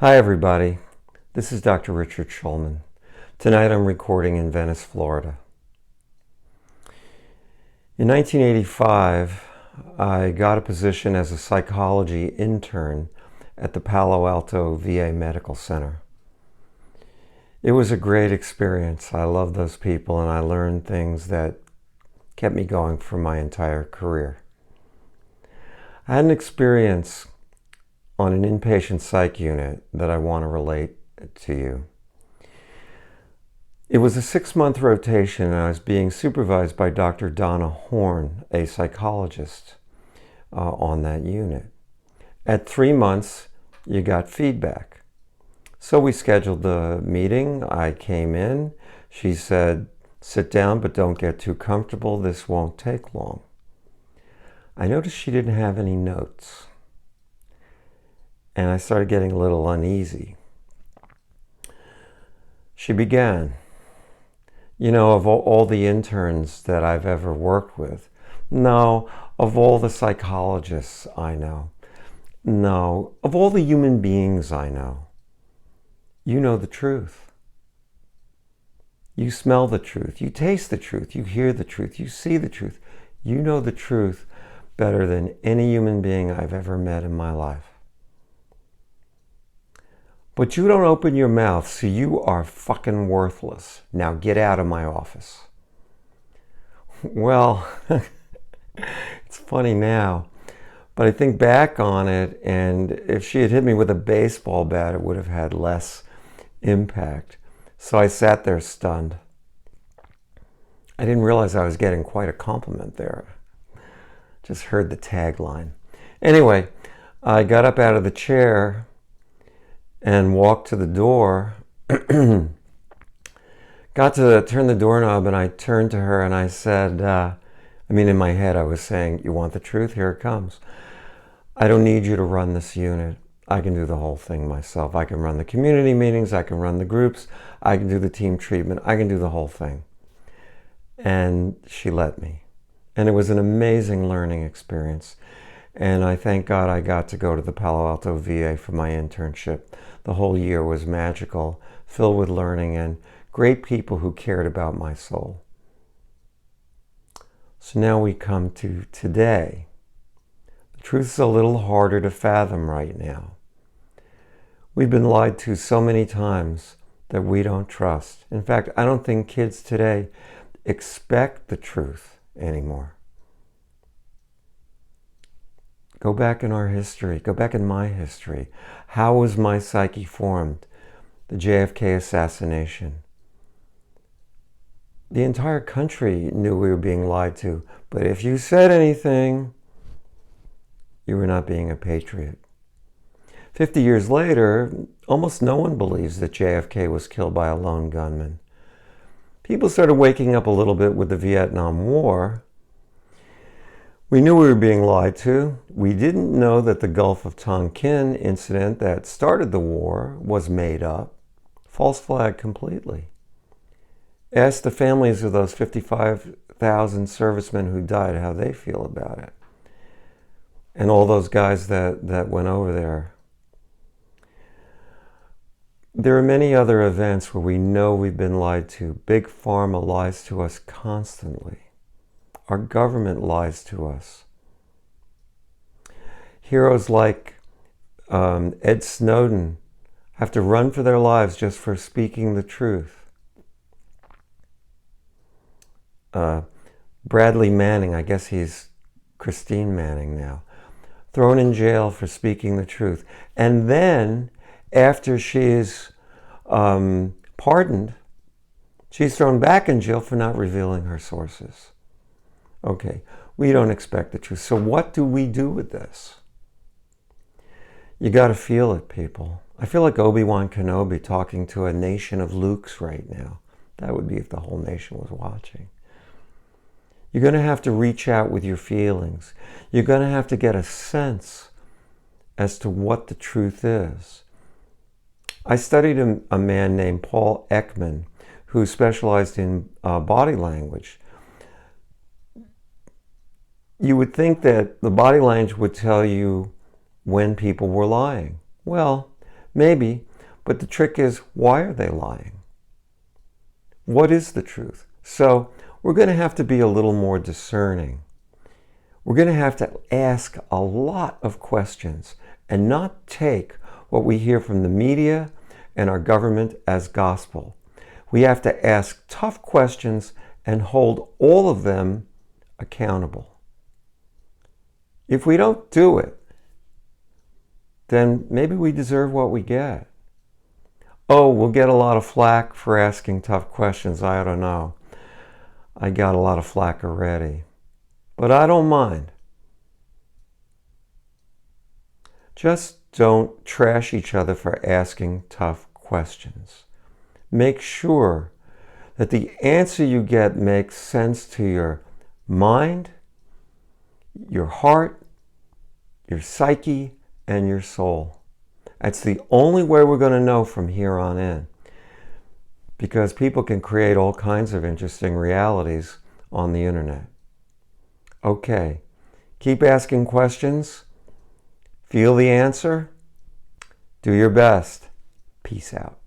Hi everybody, this is Dr. Richard Schulman. Tonight I'm recording in Venice, Florida. In 1985, I got a position as a psychology intern at the Palo Alto VA Medical Center. It was a great experience. I loved those people and I learned things that kept me going for my entire career. I had an experience on an inpatient psych unit that I want to relate to you. It was a 6-month rotation and I was being supervised by Dr. Donna Horn, a psychologist on that unit. At 3 months, you got feedback. So we scheduled the meeting. I came in. She said, "Sit down, but don't get too comfortable. This won't take long." I noticed she didn't have any notes. And I started getting a little uneasy. She began, of all the interns that I've ever worked with, no, of all the psychologists I know, no, of all the human beings I know, you know the truth. You smell the truth, you taste the truth, you hear the truth, you see the truth. You know the truth better than any human being I've ever met in my life. But you don't open your mouth, so you are fucking worthless. Now get out of my office. Well, it's funny now, but I think back on it, and if she had hit me with a baseball bat, it would have had less impact. So I sat there stunned. I didn't realize I was getting quite a compliment there. Just heard the tagline. Anyway, I got up out of the chair and walked to the door, got to turn the doorknob, and I turned to her and I said, in my head I was saying, "You want the truth? Here it comes. I don't need you to run this unit. I can do the whole thing myself. I can run the community meetings, I can run the groups, I can do the team treatment, I can do the whole thing." And she let me. And it was an amazing learning experience. And I thank God I got to go to the Palo Alto VA for my internship. The whole year was magical, filled with learning and great people who cared about my soul. So now we come to today. The truth is a little harder to fathom right now. We've been lied to so many times that we don't trust. In fact, I don't think kids today expect the truth anymore. Go back in our history. Go back in my history. How was my psyche formed? The JFK assassination. The entire country knew we were being lied to, but if you said anything, you were not being a patriot. 50 years later, almost no one believes that JFK was killed by a lone gunman. People started waking up a little bit with the Vietnam War. We knew we were being lied to. We didn't know that the Gulf of Tonkin incident that started the war was made up. False flag completely. Ask the families of those 55,000 servicemen who died how they feel about it. And all those guys that went over there. There are many other events where we know we've been lied to. Big Pharma lies to us constantly. Our government lies to us. Heroes like Ed Snowden have to run for their lives just for speaking the truth. Bradley Manning, I guess he's Christine Manning now, thrown in jail for speaking the truth. And then, after she is pardoned, she's thrown back in jail for not revealing her sources. Okay, we don't expect the truth. So what do we do with this? You got to feel it, people. I feel like Obi-Wan Kenobi talking to a nation of Lukes right now. That would be if the whole nation was watching. You're going to have to reach out with your feelings. You're going to have to get a sense as to what the truth is. I studied a man named Paul Ekman who specialized in body language. You would think that the body language would tell you when people were lying. Well, Maybe, but the trick is, why are they lying? What is the truth? So we're going to have to be a little more discerning. We're going to have to ask a lot of questions and not take what we hear from the media and our government as gospel. We have to ask tough questions and hold all of them accountable. If we don't do it, then maybe we deserve what we get. Oh, we'll get a lot of flack for asking tough questions. I don't know. I got a lot of flack already. But I don't mind. Just don't trash each other for asking tough questions. Make sure that the answer you get makes sense to your mind, your heart, your psyche, and your soul. That's the only way we're going to know from here on in. Because people can create all kinds of interesting realities on the internet. Okay, keep asking questions. Feel the answer. Do your best. Peace out.